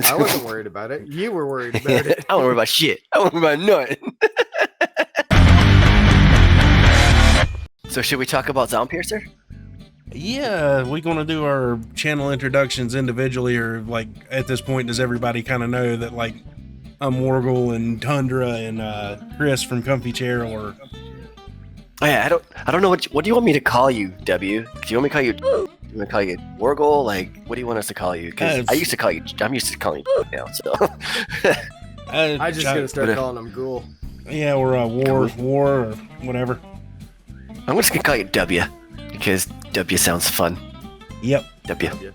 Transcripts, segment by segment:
I wasn't worried about it. You were worried about it. I don't worry about shit. I don't worry about nothing. So should we talk about Zompiercer? Yeah, we're going to do our channel introductions individually, or like at this point, does everybody kind of know that like I'm Wargoul and Tundra and Chris from Comfy Chair, or... Oh yeah, I don't know what do you want me to call you, W? Do you want me to call you? Do you want me to call you Wargoul? Like, what do you want us to call you? Because I'm used to calling you now. So I just gonna start calling him Ghoul. Yeah, or War or whatever. I'm just gonna call you W because W sounds fun. Yep. W.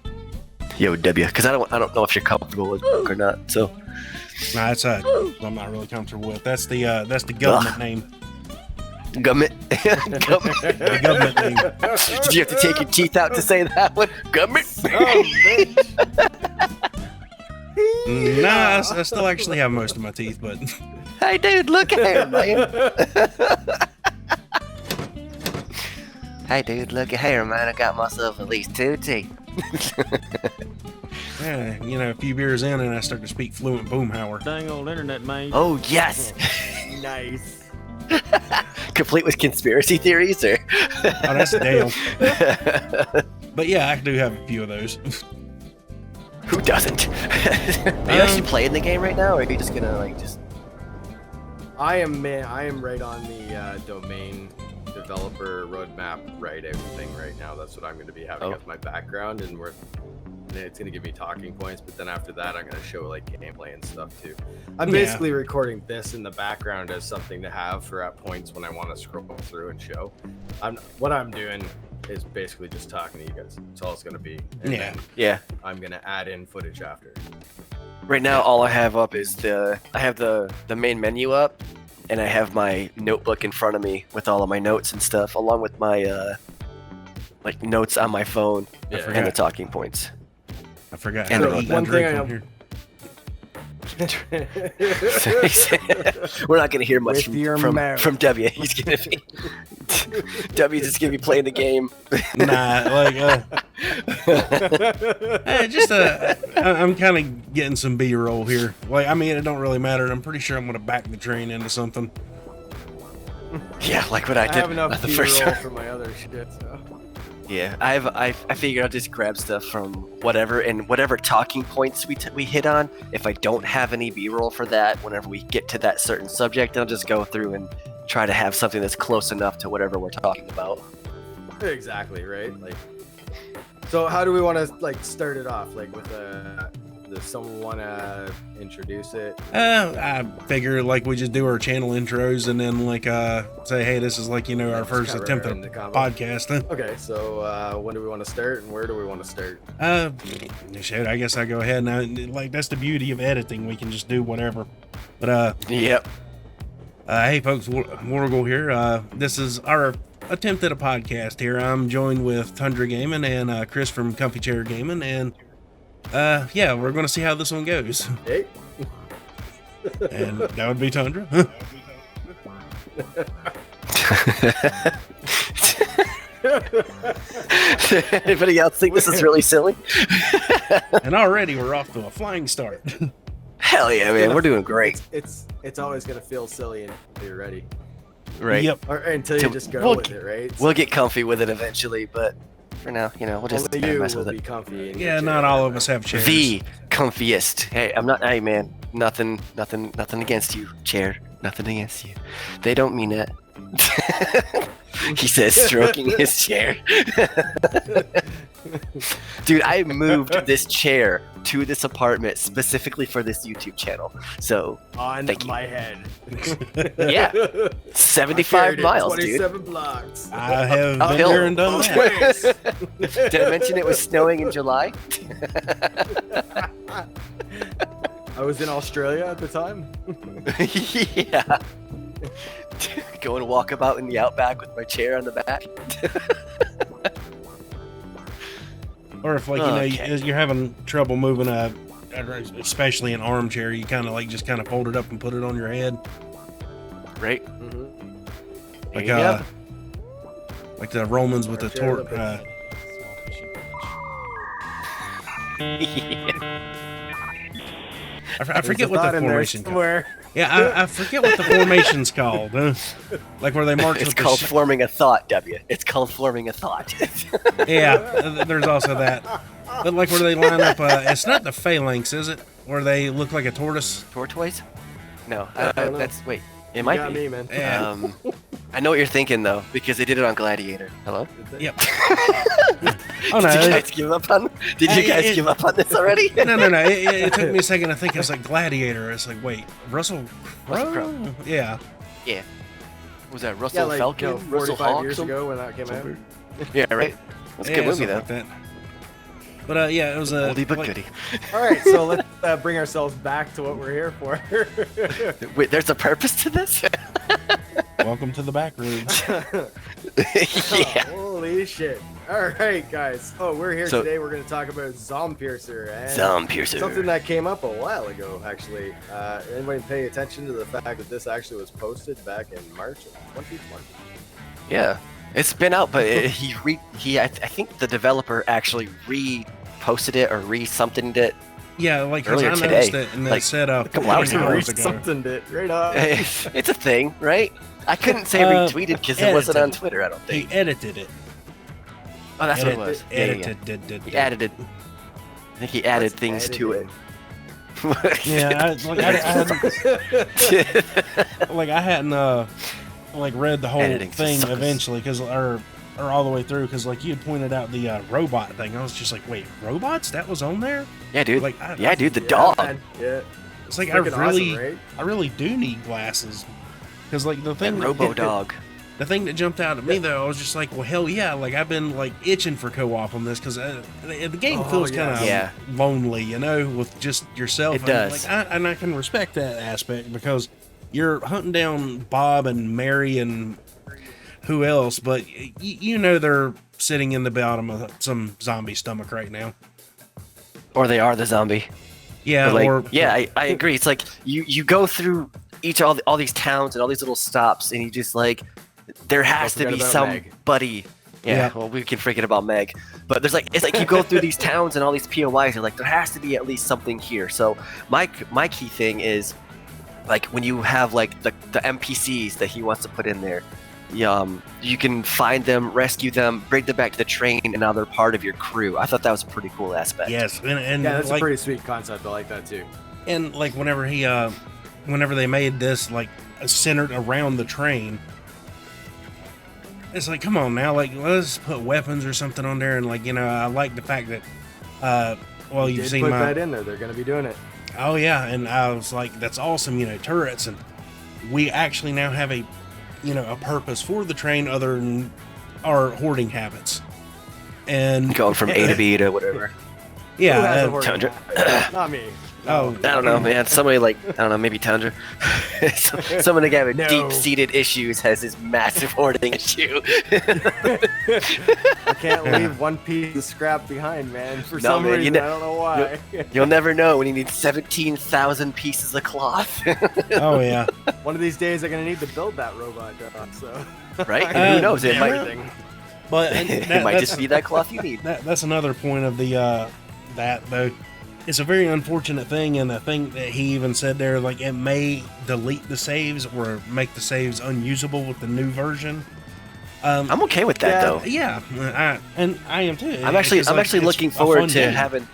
Yo, W. Because I don't know if you're comfortable with it or not. So. Nah, that's I'm not really comfortable with. That's the government name. Government. The government name. Did you have to take your teeth out to say that one? Government. Nah, I still actually have most of my teeth, but. Hey, dude, look at him, man. Hey, dude, look at here, man. I got myself at least 2 teeth. Yeah, you know, a few beers in and I start to speak fluent Boomhauer. Dang old internet, man. Oh, yes. Nice. Complete with conspiracy theories, or? Oh, that's Dale. But yeah, I do have a few of those. Who doesn't? Are you actually playing the game right now, or are you just gonna like just? I am right on the domain developer roadmap, right? Everything right now. That's what I'm going to be having as my background, and it's going to give me talking points. But then after that, I'm going to show like gameplay and stuff too. I'm basically recording this in the background as something to have for at points when I want to scroll through and show. What I'm doing is basically just talking to you guys. That's all it's going to be. And then I'm going to add in footage after. Right now, all I have up is I have the main menu up, and I have my notebook in front of me with all of my notes and stuff, along with my like notes on my phone and the talking points. I forgot. And one thing I know. We're not gonna hear much from W. He's gonna be W's just gonna be playing the game. I'm kind of getting some B-roll here. Like, I mean, it don't really matter. I'm pretty sure I'm gonna back the train into something. Yeah, like what I did. I have enough the B-roll first for my other shit. So. Yeah, I figured I'll just grab stuff from whatever, and whatever talking points we hit on. If I don't have any B-roll for that, whenever we get to that certain subject, I'll just go through and try to have something that's close enough to whatever we're talking about. Exactly, right? Like, so how do we want to like start it off? Like with does someone want to introduce it? I figure like we just do our channel intros and then like say, hey, this is like, you know, our first attempt at podcasting. Okay, so when do we want to start and where do we want to start? Shit, I guess I go ahead and like that's the beauty of editing. We can just do whatever. But yep. Hey folks, Wargoul here. This is our attempt at a podcast here. I'm joined with Tundra Gaming and Chris from Comfy Chair Gaming, and yeah, we're gonna see how this one goes. Hey. And that would be Tundra. Anybody else think this is really silly? And already we're off to a flying start. Hell yeah, man, we're doing great. It's always gonna feel silly until you're ready. Right. Yep. Or until you just go with it, right? We'll get comfy with it eventually, but for now, you know, we'll just mess with it. Comfy yeah, not all of us have chairs. The comfiest. Hey, I'm not. Hey, man, nothing against you, chair. Nothing against you. They don't mean that. He says, stroking his chair. Dude, I moved this chair to this apartment specifically for this YouTube channel. So on my head. Yeah, 75 miles, 27 dude. blocks. I have been there and done that. Did I mention it was snowing in July? I was in Australia at the time. Yeah. Go and walk about in the outback with my chair on the back. Or if like, you know, you're having trouble moving especially an armchair, you kind of like just kind of fold it up and put it on your head. Right. Mm-hmm. Like the Romans with the torque. I forget what the formation called. Yeah, I forget what the formation's called. Like where they march It's with called the forming a thought, W. It's called forming a thought. Yeah, there's also that. But like where they line up, it's not the phalanx, is it? Where they look like a tortoise? Tortoise? No, I don't know. that's wait. It You might got be. me, man. Yeah. I know what you're thinking though, because they did it on Gladiator. Hello? Yep. Oh, did you guys give up on? Did you guys give up on this already? No. It took me a second to think. I was like Gladiator. It's like, wait, Russell Crowe? Yeah. Yeah. Was that Russell like, Falcon? Russell 45 Hawk? years ago when that came out. Yeah, right. That's a good movie though. Like that. But yeah, it was a Oldie but goodie. All right, so let's bring ourselves back to what we're here for. Wait, there's a purpose to this? Welcome to the back rooms. Yeah. Holy shit. All right, guys. So we're here today. We're going to talk about Zompiercer. And Zompiercer. something that came up a while ago, actually. Anybody pay attention to the fact that this actually was posted back in March of 2020? Yeah. It's been out, but I think the developer actually reposted it or re-somethinged it. Yeah, like earlier I today. noticed it and Like, it said a couple hours ago. Something did. Right on. It's a thing, right? I couldn't say retweeted because it wasn't on Twitter, I don't He think. edited it. Oh, that's what it was. Yeah. He added it. I think he added things to it. Yeah, I hadn't read the whole Editing thing sucks. eventually or all the way through because like you had pointed out the robot thing. I was just like, wait, robots? That was on there? Yeah, dude. Like, Dude, the dog. Man. Yeah. It's like Freaking awesome, right? I really do need glasses because like the thing That Robo Dog. The thing that jumped out at me though, I was just like, well, hell yeah! Like I've been like itching for co-op on this because the game feels kind of lonely, you know, with just yourself. It does. And I can respect that aspect because you're hunting down Bob and Mary and who else, but you know they're sitting in the bottom of some zombie stomach right now. Or they are the zombie. Yeah, I agree. It's like you go through all these towns and all these little stops, and you just like there has to be somebody. Yeah, well, we can forget about Meg, but it's like you go through these towns and all these POIs, and like there has to be at least something here. So my key thing is like when you have like the NPCs that he wants to put in there. You can find them, rescue them, bring them back to the train, and now they're part of your crew. I thought that was a pretty cool aspect. Yes, and yeah, that's like, a pretty sweet concept. I like that too. And like whenever they made this like centered around the train, it's like, come on now, like let's put weapons or something on there, and like I like the fact that you've seen put that in there. They're gonna be doing it. Oh yeah, and I was like, that's awesome, turrets, and we actually now have a purpose for the train other than our hoarding habits. And going from A to B to whatever. Yeah, Tundra. Not me. No. I don't know, man. Somebody maybe Tundra. Somebody that with deep-seated issues has this massive hoarding issue. I can't leave one piece of scrap behind, man. For some reason, I don't know why. You'll never know when you need 17,000 pieces of cloth. Oh yeah. One of these days, I'm gonna need to build that robot dog. So. Right? Who knows? It might. But it might just be that cloth you need. That's another point of the that though. It's a very unfortunate thing, and the thing that he even said there, like it may delete the saves or make the saves unusable with the new version. I'm okay with that though. Yeah, I am too. I'm actually looking forward to having.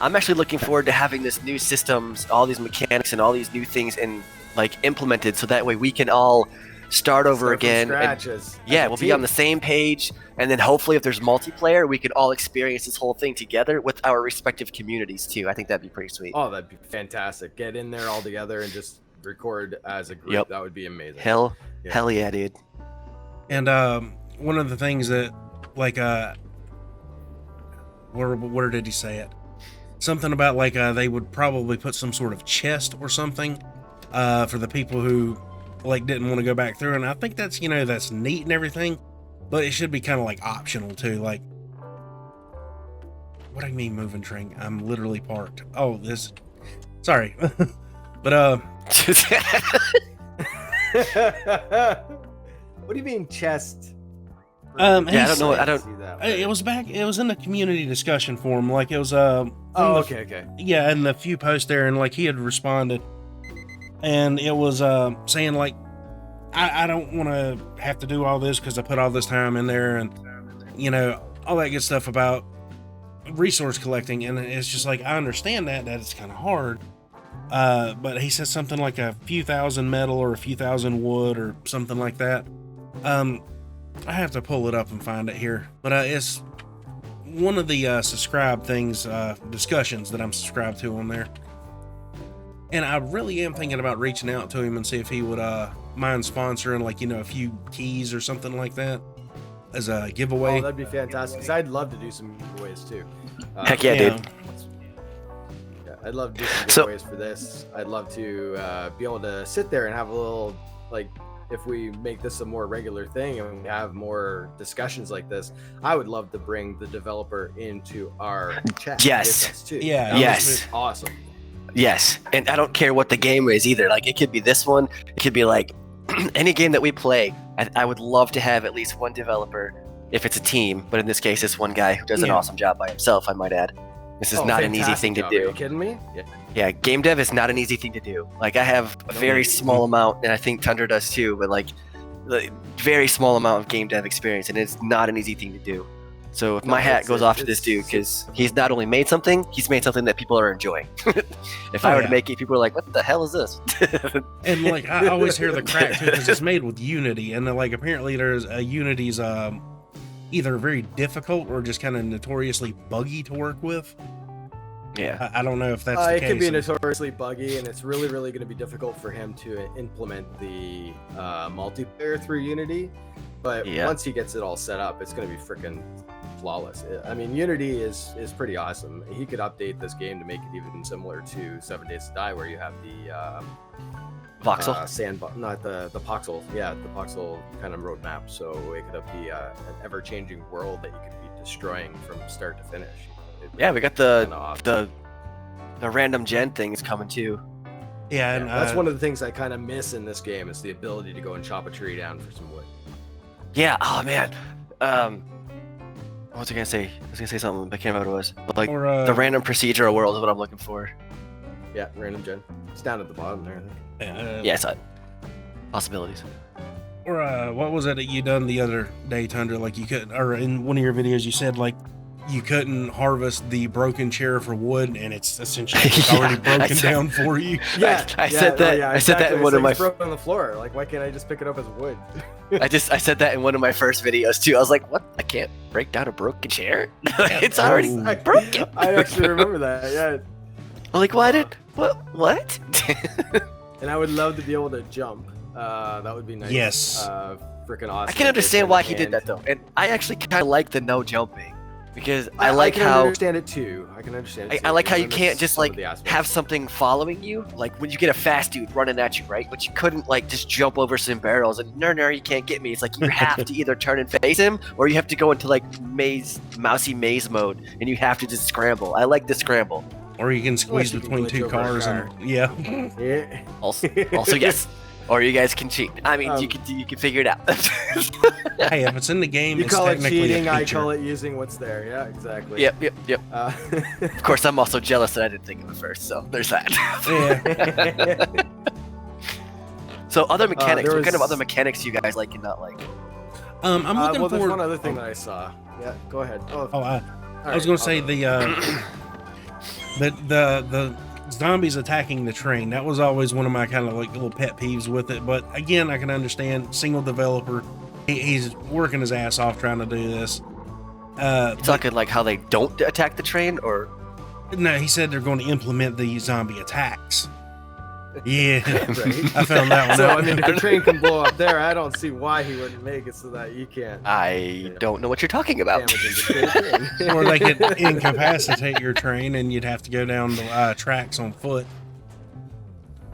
I'm actually looking forward to having this new systems, all these mechanics, and all these new things, and like implemented, so that way we can all start over again. We'll be on the same page, and then hopefully if there's multiplayer, we can all experience this whole thing together with our respective communities too. I think that'd be pretty sweet. Oh, that'd be fantastic. Get in there all together and just record as a group. Yep. That would be amazing. Hell yeah, dude. And one of the things that like where did he say it? Something about like they would probably put some sort of chest or something for the people who like didn't want to go back through, and I think that's that's neat and everything, but it should be kind of like optional too. Like, what do you mean moving train? I'm literally parked. Oh, sorry. But what do you mean chest? Yeah, I don't know. I don't. See that. It was back. It was in the community discussion forum. Like it was. Okay. Yeah, and the few posts there, and like he had responded, and it was saying like, I don't want to have to do all this because I put all this time in there, and all that good stuff about resource collecting, and it's just like I understand that it's kind of hard. But he said something like a few thousand metal or a few thousand wood or something like that. I have to pull it up and find it here, but it's one of the subscribe things, discussions that I'm subscribed to on there. And I really am thinking about reaching out to him and see if he would mind sponsoring like a few keys or something like that as a giveaway. Oh, that'd be fantastic. Because I'd love to do some giveaways too. Heck yeah, dude. Yeah, I'd love to do some giveaways for this. I'd love to be able to sit there and have a little like. If we make this a more regular thing and we have more discussions like this, I would love to bring the developer into our chat. Yes. Too. Yeah. Yes. Awesome. Yes. And I don't care what the game is either. Like it could be this one. It could be like any game that we play. I would love to have at least one developer if it's a team. But in this case, it's one guy who does an awesome job by himself, I might add. This is not an easy thing to do. Are you kidding me? Yeah, game dev is not an easy thing to do. Like I have a very small amount, and I think Tundra does too, but like the very small amount of game dev experience, and it's not an easy thing to do. So if my hat goes off to this dude, because he's not only made something, he's made something that people are enjoying. If I were to make it, people are like, what the hell is this? And like I always hear the crack too, because it's made with Unity, and like apparently there's Unity's either very difficult or just kind of notoriously buggy to work with. Yeah, I don't know if that's the it case. could be notoriously buggy, and it's really going to be difficult for him to implement the multiplayer through Unity. But once he gets it all set up, it's going to be freaking flawless. I mean, Unity is pretty awesome. He could update this game to make it even similar to 7 Days to Die, where you have the voxel not the voxel, the voxel kind of roadmap. So it could be an ever-changing world that you could be destroying from start to finish. Yeah, we got the random gen things coming too. Yeah, and that's one of the things I kind of miss in this game is the ability to go and chop a tree down for some wood. Yeah. Oh man. What was I gonna say? I was gonna say something, but I can't remember what it was. But like the random procedural world is what I'm looking for. Yeah, random gen. It's down at the bottom there. Yeah, it's possibilities. Or what was it that you done the other day, Tundra? Like you could, or in one of your videos, you said like you couldn't harvest the broken chair for wood, and it's essentially already broken down for you. Yeah, I said that. I said that in one of my. It's broken on the floor. Like, why can't I just pick it up as wood? I said that in one of my first videos too. I was like, "What? I can't break down a broken chair? It's already broken." I actually remember that. Yeah. I'm like, what? What? And I would love to be able to jump. That would be nice. Yes. Freaking awesome. I can understand why he did that though, and I actually kind of like the no jumping. Because I like can how understand it too. I can understand it too. I like how you can't just like have something following you. Like when you get a fast dude running at you, right? But you couldn't like just jump over some barrels and no, you can't get me. It's like you have to either turn and face him or you have to go into like mousy maze mode and you have to just scramble. I like the scramble. Or you can squeeze between two cars and yeah. Also yes. Or you guys can cheat. I mean, you can figure it out. Hey, if it's in the game, you it's call it technically cheating. a I feature. call it using what's there. Yeah, exactly. Yep. Of course, I'm also jealous that I didn't think of it first. So there's that. Yeah. So other mechanics. What kind of other mechanics do you guys like and not like? I'm looking well, for. there's one other thing that I saw. Yeah, go ahead. I was going to say the zombies attacking the train. That was always one of my kind of like little pet peeves with it. But again, I can understand single developer. He's working his ass off trying to do this. Talking like how they don't attack the train, or no? He said they're going to implement the zombie attacks. Yeah, right? I found that one So out. I mean, if the train can blow up there, I don't see why he wouldn't make it so that you can't. I don't know what you're talking about. Or they could incapacitate your train, and you'd have to go down the tracks on foot.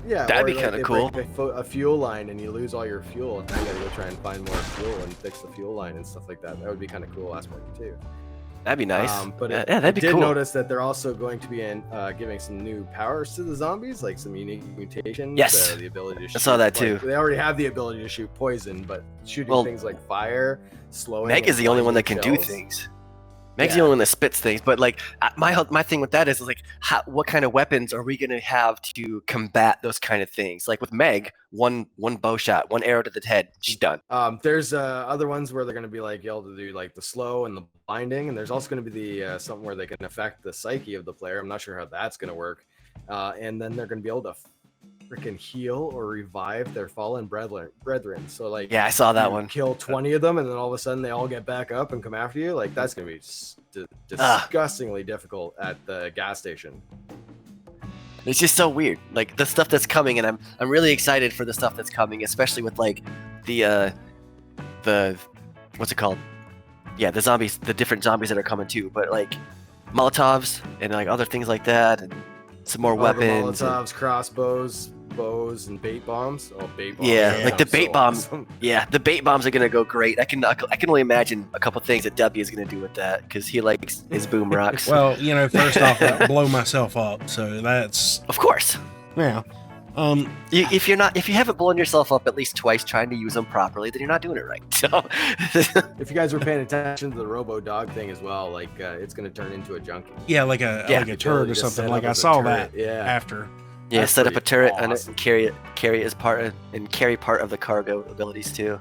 Yeah, that'd be like kind of cool. A fuel line, and you lose all your fuel, and you gotta go try and find more fuel and fix the fuel line and stuff like that. That would be kind of cool aspect too. That'd be nice. But yeah, that'd be did cool. notice that they're also going to be giving some new powers to the zombies, like some unique mutations. Yes. The ability to shoot, I saw that too. They already have the ability to shoot poison, but shooting things like fire, slowing. Meg is the only one that can do things. Meg's the only one that spits things, but like my thing with that is like, what kind of weapons are we gonna have to combat those kind of things? Like with Meg, one bow shot, one arrow to the head, she's done. There's other ones where they're gonna be like able to do like the slow and the blinding, and there's also gonna be the something where they can affect the psyche of the player. I'm not sure how that's gonna work, and then they're gonna be able to freaking heal or revive their fallen brethren. So like, yeah, I saw that one. Kill 20 of them, and then all of a sudden they all get back up and come after you. Like that's gonna be disgustingly difficult at the gas station. It's just so weird, like the stuff that's coming, and I'm really excited for the stuff that's coming, especially with like the what's it called? Yeah, the zombies, the different zombies that are coming too. But like Molotovs and like other things like that, and some more weapons. Molotovs, crossbows, bows, and bait bombs. Oh, bait bombs! Yeah, like the bait bombs. Awesome. Yeah, the bait bombs are gonna go great. I can only imagine a couple things that W is gonna do with that because he likes his boom rocks. Well, first off, I blow myself up, so that's of course. Yeah. If you haven't blown yourself up at least twice trying to use them properly, then you're not doing it right. So, if you guys were paying attention to the Robo Dog thing as well, like it's gonna turn into a junkie. Yeah, like a turret or something. Like I saw that after. Yeah, That's set up a turret awesome. on it and carry as part and carry part of the cargo abilities too.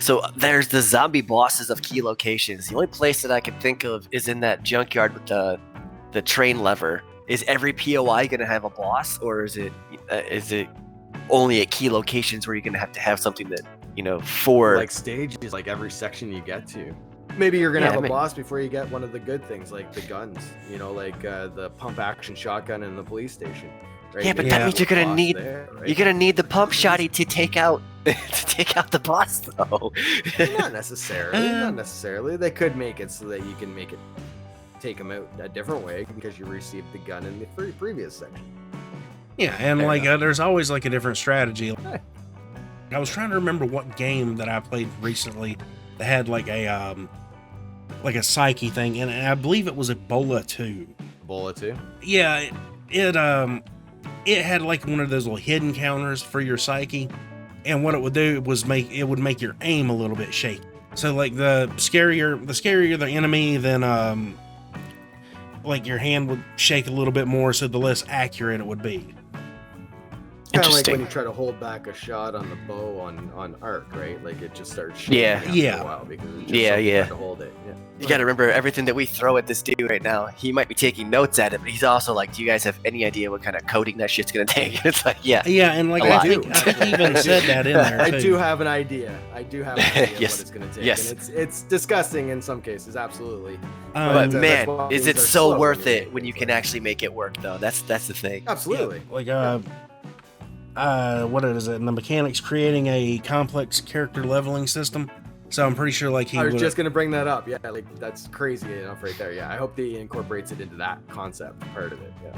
So there's the zombie bosses of key locations. The only place that I can think of is in that junkyard with the train lever. Is every POI going to have a boss, or is it only at key locations where you're going to have something that for like stages, like every section you get to? Maybe you're gonna have a boss before you get one of the good things, like the guns. Like the pump action shotgun in the police station. Right? Yeah, but that means you're gonna need the pump shotty to take out the boss though. Not necessarily. They could make it so that you can take them out a different way because you received the gun in the previous section. Yeah, and there's always like a different strategy. I was trying to remember what game that I played recently that had like a psyche thing, and I believe it was Ebola 2. Ebola 2? Yeah, it had like one of those little hidden counters for your psyche, and what it would do was make your aim a little bit shaky. So like the scarier the enemy, then like your hand would shake a little bit more, so the less accurate it would be. Kind of like when you try to hold back a shot on the bow on arc, right? Like it just starts shaking after a while because it's just hard to hold it. Yeah. You got to remember everything that we throw at this dude right now. He might be taking notes at it, but he's also like, "Do you guys have any idea what kind of coding that shit's gonna take?" It's like, yeah, and like I think he even said that in there. I do have an idea. Yes. What it's gonna take. Yes. And it's disgusting in some cases, absoltly. But man, is it so worth it when you can actually make it work though? That's the thing. Absolutely. Yeah, like what is it? And the mechanic's creating a complex character leveling system. So I'm pretty sure like I was just gonna bring that up. Yeah, like that's crazy enough right there. Yeah, I hope he incorporates it into that concept part of it. Yeah.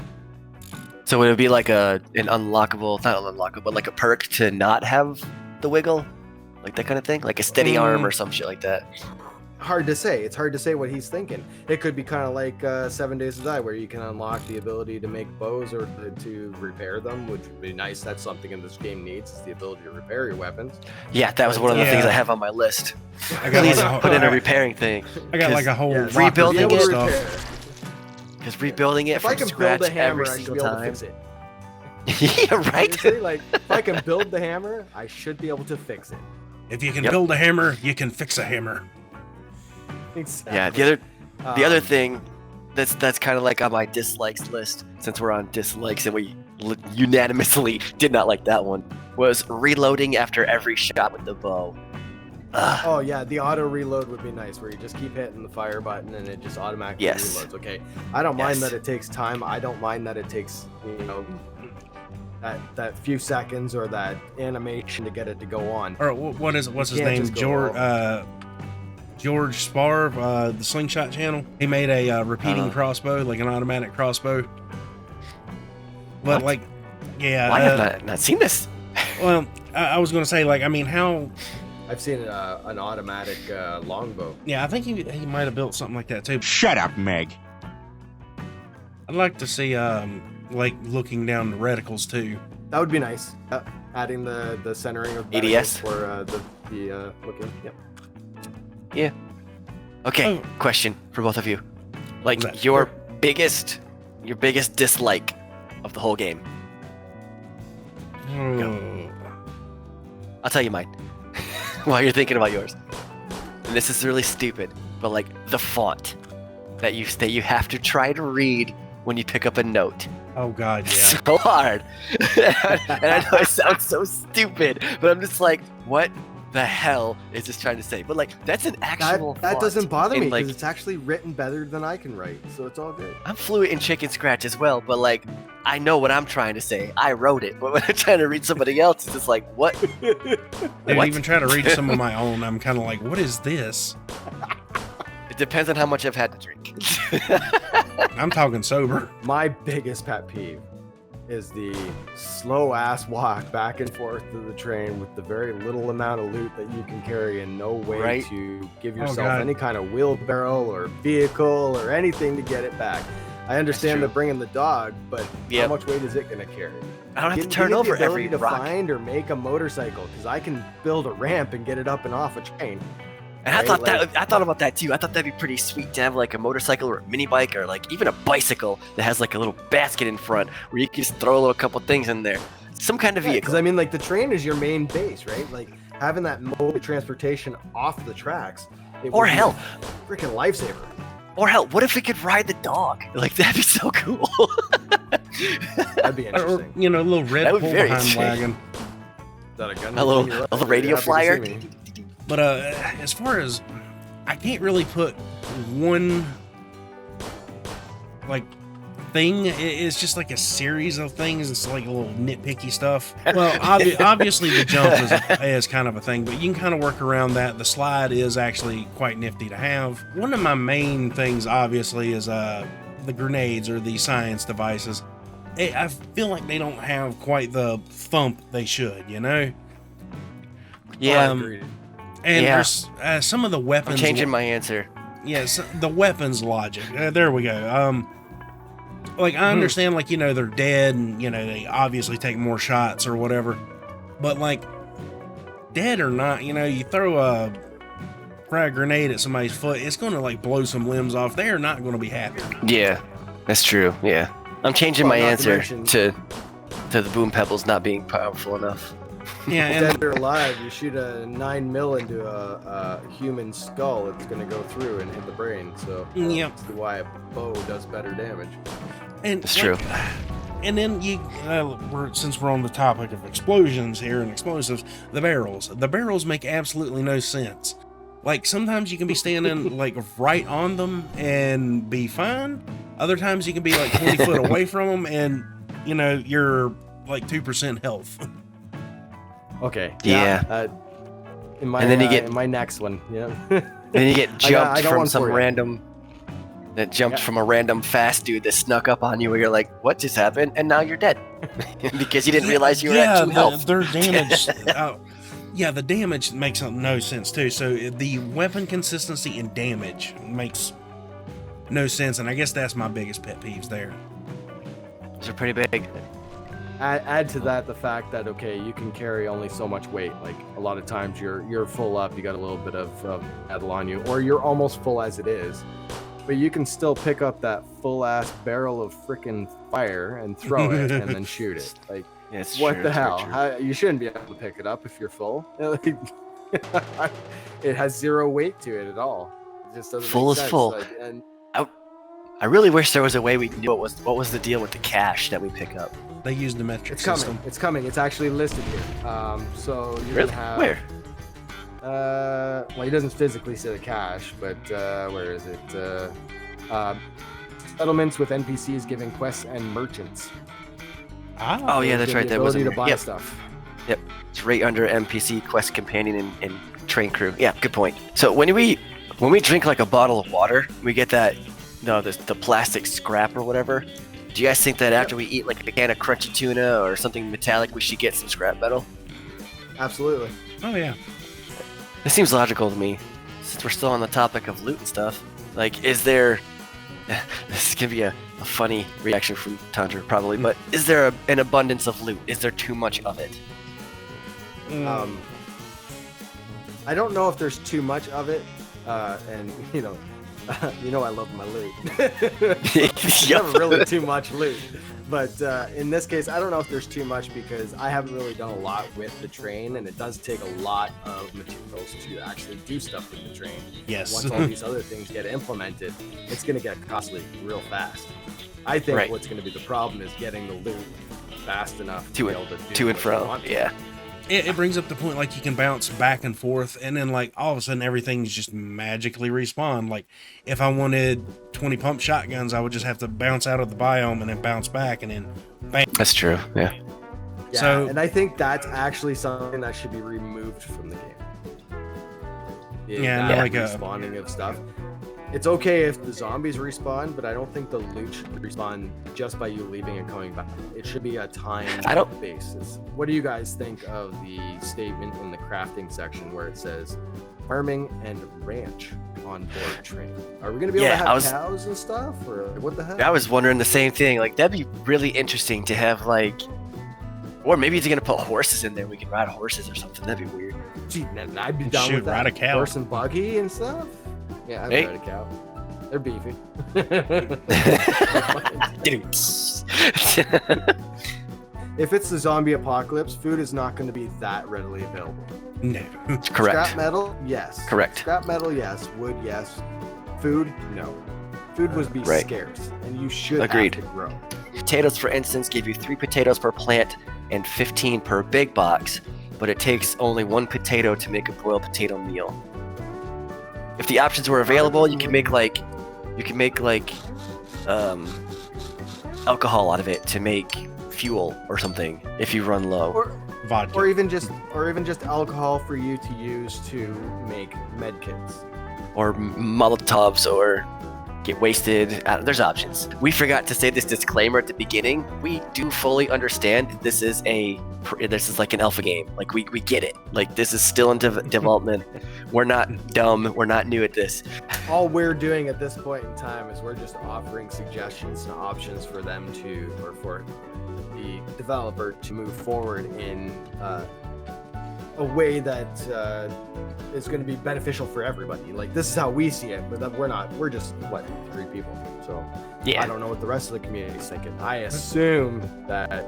So would it be like an unlockable, not unlockable, but like a perk to not have the wiggle, like that kind of thing, like a steady arm or some shit like that? Hard to say. It's hard to say what he's thinking. It could be kind of like 7 Days to Die, where you can unlock the ability to make bows or to repair them, which would be nice. That's something in this game needs, is the ability to repair your weapons. Yeah, that was one of the things I have on my list. Please put in a repairing thing. I got like a whole rebuilding it. Stuff. Rebuilding it from scratch every single time. Yeah, right. Seriously, like if I can build the hammer, I should be able to fix it. If you can build a hammer, you can fix a hammer. Exactly. Yeah, the other thing that's kind of like on my dislikes list, since we're on dislikes and we unanimously did not like that one, was reloading after every shot with the bow. Oh yeah, the auto reload would be nice, where you just keep hitting the fire button and it just automatically reloads. Okay, I don't mind that it takes time. I don't mind that it takes that few seconds or that animation to get it to go on. Or what's his name? George Sparv, the Slingshot channel. He made a repeating crossbow, like an automatic crossbow. But Why have I not seen this? Well, I was going to say, like, I mean, how I've seen an automatic longbow. Yeah, I think he might have built something like that too. Shut up, Meg. I'd like to see like looking down the reticles too. That would be nice. Adding the centering of ADS for the looking. Yep. Yeah. Okay. Oh. Question for both of you. Like What's that? your biggest dislike of the whole game. Oh. I'll tell you mine while you're thinking about yours. And this is really stupid, but like the font that you have to try to read when you pick up a note. Oh God, yeah. So hard. And I know it sounds so stupid, but I'm just like, what the hell is this trying to say? But like, that's an actual That font. doesn't bother me And, because like, it's actually written better than I can write, so it's all good. I'm fluent in chicken scratch as well, but like, I know what I'm trying to say. I wrote it, but when I'm trying to read somebody else, it's just like, what? Dude, What? even try to read some of my own. I'm kind of like, what is this? It depends on how much I've had to drink. I'm talking sober. My biggest pet peeve is the slow ass walk back and forth to the train with the very little amount of loot that you can carry and no way Right. to give Oh, yourself God. any kind of wheelbarrow or vehicle or anything to get it back. I understand true. the bringing the dog, but how Yep. much weight is it going to carry? I don't have to Give turn me the over ability every to rock. find or make a motorcycle because I can build a ramp and get it up and off a train. And I right? thought Like- I thought about that too. I thought that'd be pretty sweet to have like a motorcycle or a mini bike or like even a bicycle that has like a little basket in front where you can just throw a little couple things in there. Some kind of Because vehicle. I mean, like the train is your main base, right? Like having that mode of transportation off the tracks. It Or would be hell. a freaking lifesaver. Or hell, what if we could ride the dog? Like that'd be so cool. That'd be Or, interesting. you know, a little red That would pull be very behind interesting. wagon. Is that a gun? A little- thing you a little like? radio You're happy to flyer? see me. But as far as I can't really put one like thing. It's just like a series of things. It's like a little nitpicky stuff. Well, obviously the jump is kind of a thing, but you can kind of work around that. The slide is actually quite nifty to have. One of my main things, obviously, is the grenades or the science devices. I feel like they don't have quite the thump they should, you know? Yeah, Agreed. And Yeah. there's some of the I'm weapons. changing my answer. Yes, the weapons logic. There we go. Like I understand, like they're dead, and they obviously take more shots or whatever. But like, dead or not, you throw a frag grenade at somebody's foot, it's gonna like blow some limbs off. They are not gonna be happy. Yeah, that's true. Yeah, I'm changing Well, my not to answer mention- to the boom pebbles not being powerful enough. Yeah, Dead and or alive, you shoot a 9mm into a human skull, it's gonna go through and hit the brain. So Yep. that's why a bow does better damage. it's true. And then since we're on the topic of explosions here and explosives, the barrels make absolutely no sense. Like sometimes you can be standing like right on them and be fine. Other times you can be like 20 foot away from them and you're like 2% health. Okay. Yeah. In my And then you get- in my next one, Then you get I jumped got from one some for you. random. That jumped Yeah. from a random fast dude that snuck up on you, where you're like, "What just happened?" And now you're dead because you didn't realize you were at 2 health. Their damage. The damage makes no sense too. So the weapon consistency and damage makes no sense, and I guess that's my biggest pet peeves there. Those are pretty big. Add to that the fact that you can carry only so much weight. Like a lot of times you're full up, you got a little bit of metal on you, or you're almost full as it is, but you can still pick up that full ass barrel of freaking fire and throw it and then shoot it. Like Yeah, it's what true, the it's very hell? true. You shouldn't be able to pick it up if you're full. It has zero weight to it at all. It just doesn't. Full make is sense. full. Like, and I really wish there was a way we could do what was the deal with the cash that we pick up. They use the metric it's coming. system. It's coming. It's actually listed here. So you're Really? gonna have. Where? Well, he doesn't physically say the cash, but where is it? Settlements with NPCs giving quests and merchants. Oh yeah, that's Give right. the That was ability in to there. buy Yep, stuff. it's right under NPC quest companion and train crew. Yeah, good point. So when we drink like a bottle of water, we get the plastic scrap or whatever. Do you guys think that after we eat like a can of crunchy tuna or something metallic, we should get some scrap metal? Absolutely. Oh yeah. This seems logical to me, since we're still on the topic of loot and stuff. Like, is there... This is going to be a funny reaction from Tundra, probably, but is there an abundance of loot? Is there too much of it? I don't know if there's too much of it, and, I love my loot. There's never really too much loot. But in this case, I don't know if there's too much because I haven't really done a lot with the train, and it does take a lot of materials to actually do stuff with the train. Yes. Once all these other things get implemented, it's going to get costly real fast. I think what's going to be the problem is getting the loot fast enough to be able to do to and fro. Yeah. It brings up the point, like, you can bounce back and forth, and then, like, all of a sudden everything's just magically respawn. Like, if I wanted 20 pump shotguns, I would just have to bounce out of the biome and then bounce back, and then bang. That's true, yeah. Yeah, So, and I think that's actually something that should be removed from the game. Yeah, that like respawning of stuff. It's okay if the zombies respawn, but I don't think the loot should respawn just by you leaving and coming back. It should be a timed basis. What do you guys think of the statement in the crafting section where it says farming and ranch on board train? Are we going to be able to have cows and stuff, or what the heck? I was wondering the same thing. Like, that'd be really interesting to have, like, or maybe he's going to put horses in there. We can ride horses or something. That'd be weird. Gee, I'd be down with that. Ride a cow. Horse and buggy and stuff. Yeah, I'd ride a cow. They're beefy. If it's the zombie apocalypse, food is not going to be that readily available. No. Correct. Scrap metal, yes. Correct. Scrap metal, yes. Wood, yes. Food, no. Food would be scarce, and you should have to grow. Potatoes, for instance, give you 3 potatoes per plant and 15 per big box, but it takes only 1 potato to make a boiled potato meal. If the options were available, you can make alcohol out of it to make fuel or something if you run low. Vodka. Or even just alcohol for you to use to make med kits. Or Molotovs, or get wasted. There's options. We forgot to say this disclaimer at the beginning. We do fully understand this is like an alpha game. Like, we get it. Like, this is still in development. We're not dumb. We're not new at this. All we're doing at this point in time is we're just offering suggestions and options for them to, or for the developer to move forward in a way that is going to be beneficial for everybody. Like, this is how we see it, but we're just 3 people. So yeah. I don't know what the rest of the community is thinking. I assume that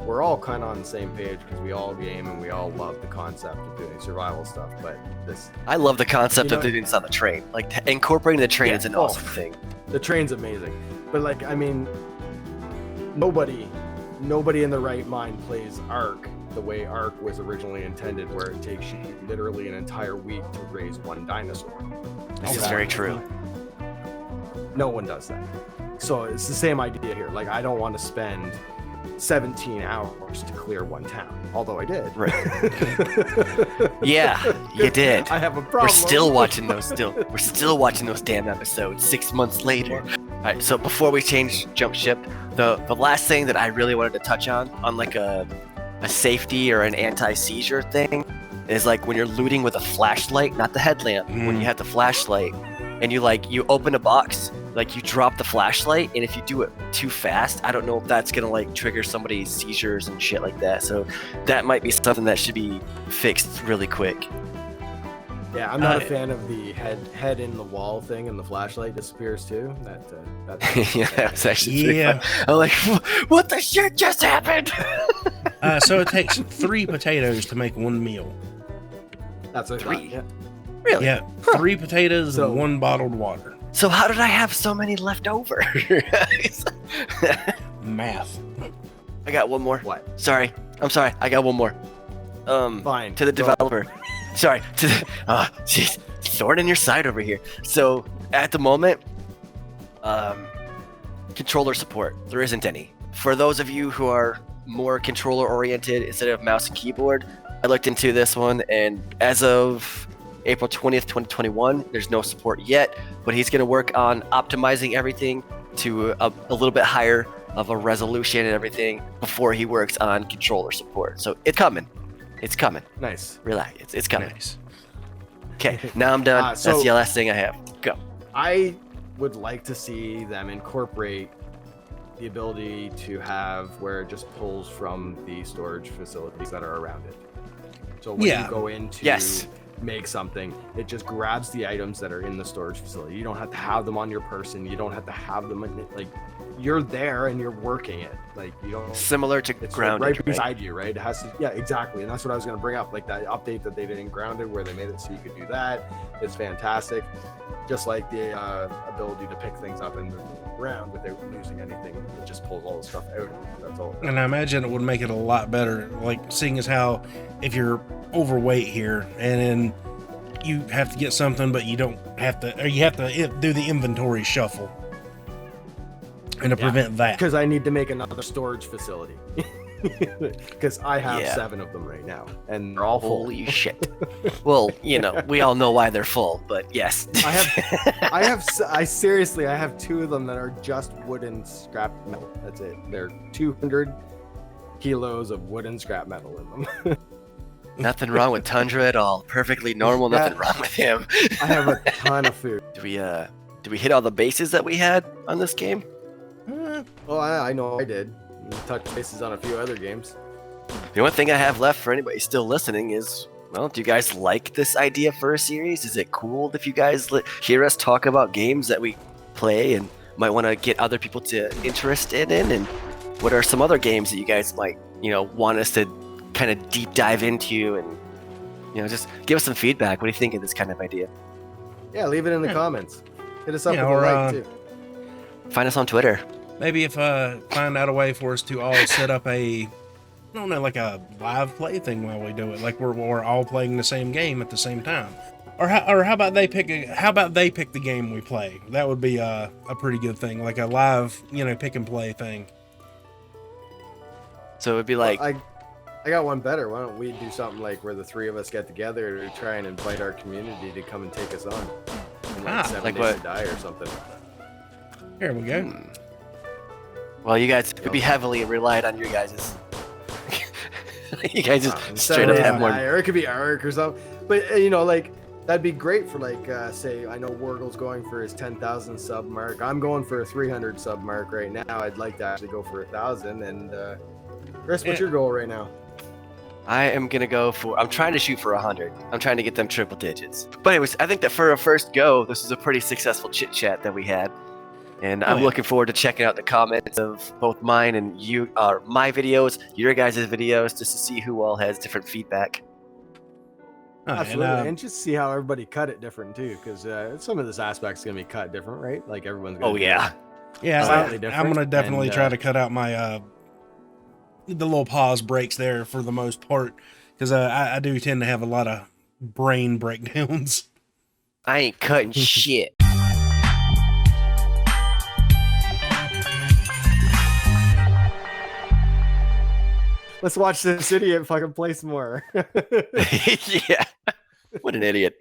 we're all kind of on the same page because we all game and we all love the concept of doing survival stuff. But I love the concept of doing this on the train. Like, incorporating the train is an awesome thing. The train's amazing, but, like, I mean, nobody in the right mind plays Ark the way Ark was originally intended, where it takes you literally an entire week to raise 1 dinosaur. This is very true. No one does that. So it's the same idea here. Like, I don't want to spend 17 hours to clear 1 town, although I did. Right. Yeah, you did. I have a problem. We're still watching those damn episodes 6 months later. All right, so before we jump ship, the last thing that I really wanted to touch on like a safety or an anti-seizure thing, is like when you're looting with a flashlight, not the headlamp, when you have the flashlight and you open a box, like, you drop the flashlight, and if you do it too fast, I don't know if that's gonna, like, trigger somebody's seizures and shit like that. So that might be something that should be fixed really quick. Yeah, I'm not a fan of the head in the wall thing, and the flashlight disappears too. Yeah, that's actually pretty fun. I'm like, what the shit just happened? So it takes 3 potatoes to make 1 meal. That's what 3. I thought, yeah. Really? Yeah, 3 potatoes and 1 bottled water. So how did I have so many left over? Math. I got one more. What? I'm sorry. I got one more. Fine. To the developer. Sorry. To the. Jeez. Sword in your side over here. So at the moment, controller support. There isn't any. For those of you who are more controller oriented instead of mouse and keyboard, I looked into this one, and as of April 20th, 2021, there's no support yet, but he's going to work on optimizing everything to a little bit higher of a resolution and everything before he works on controller support. So it's coming. It's coming. Nice. Relax. It's coming. Nice. Okay, now I'm done. So- That's the last thing I have. Go. I would like to see them incorporate the ability to have where it just pulls from the storage facilities that are around it. So when you go in to make something, it just grabs the items that are in the storage facility. You don't have to have them on your person. You don't have to have them in, like, you're there and you're working it. Like, you don't. Similar to It's Grounded, right beside you, right? It has to. Yeah, exactly. And that's what I was going to bring up. Like that update that they did in Grounded, where they made it so you could do that. It's fantastic. Just like the ability to pick things up and move around without losing anything. It just pulls all the stuff out. That's all. And I imagine it would make it a lot better, like seeing as how if you're overweight here and then you have to get something, but you don't have to, or you have to do the inventory shuffle. And to prevent that. Because I need to make another storage facility. Because I have 7 of them right now. And they're all full. Holy shit. Well, you know, we all know why they're full, but yes. I seriously, I have 2 of them that are just wooden scrap metal. That's it. They're 200 kilos of wooden scrap metal in them. Nothing wrong with Tundra at all. Perfectly normal. Nothing wrong with him. I have a ton of food. Did we hit all the bases that we had on this game? Well, I know I did. Touch bases on a few other games. The only thing I have left for anybody still listening is, well, do you guys like this idea for a series? Is it cool if you guys hear us talk about games that we play and might want to get other people to interested in? And what are some other games that you guys might, want us to kind of deep dive into and, just give us some feedback. What do you think of this kind of idea? Yeah, leave it in the comments. Hit us up with or, a like, too. Find us on Twitter. Maybe if find out a way for us to all set up a, I don't know, like a live play thing while we do it, like we're all playing the same game at the same time, or how about they pick the game we play? That would be a pretty good thing, like a live pick and play thing. So it would be like, I got one better. Why don't we do something like where the 3 of us get together to try and invite our community to come and take us on, in like 7 like Days what? to Die or something. Here we go. Well, you guys would be heavily relied on your guys'. You guys just straight 7 up Days have to more. Die, or it could be Ark or something. But like that'd be great for like say I know Wargoul's going for his 10,000 sub mark. I'm going for a 300 sub mark right now. I'd like to actually go for 1,000. And Chris, what's your goal right now? I am gonna go for. I'm trying to shoot for 100. I'm trying to get them triple digits. But anyways, I think that for a first go, this was a pretty successful chit chat that we had. And I'm looking forward to checking out the comments of both mine and my videos, your guys' videos, just to see who all has different feedback. Absolutely, and just see how everybody cut it different too, because some of this aspect's gonna be cut different, right? Like everyone's gonna. Yeah. Slightly I'm different, gonna definitely and, try to cut out my the little pause breaks there for the most part, because I do tend to have a lot of brain breakdowns. I ain't cutting shit. Let's watch this idiot fucking play some more. Yeah. What an idiot.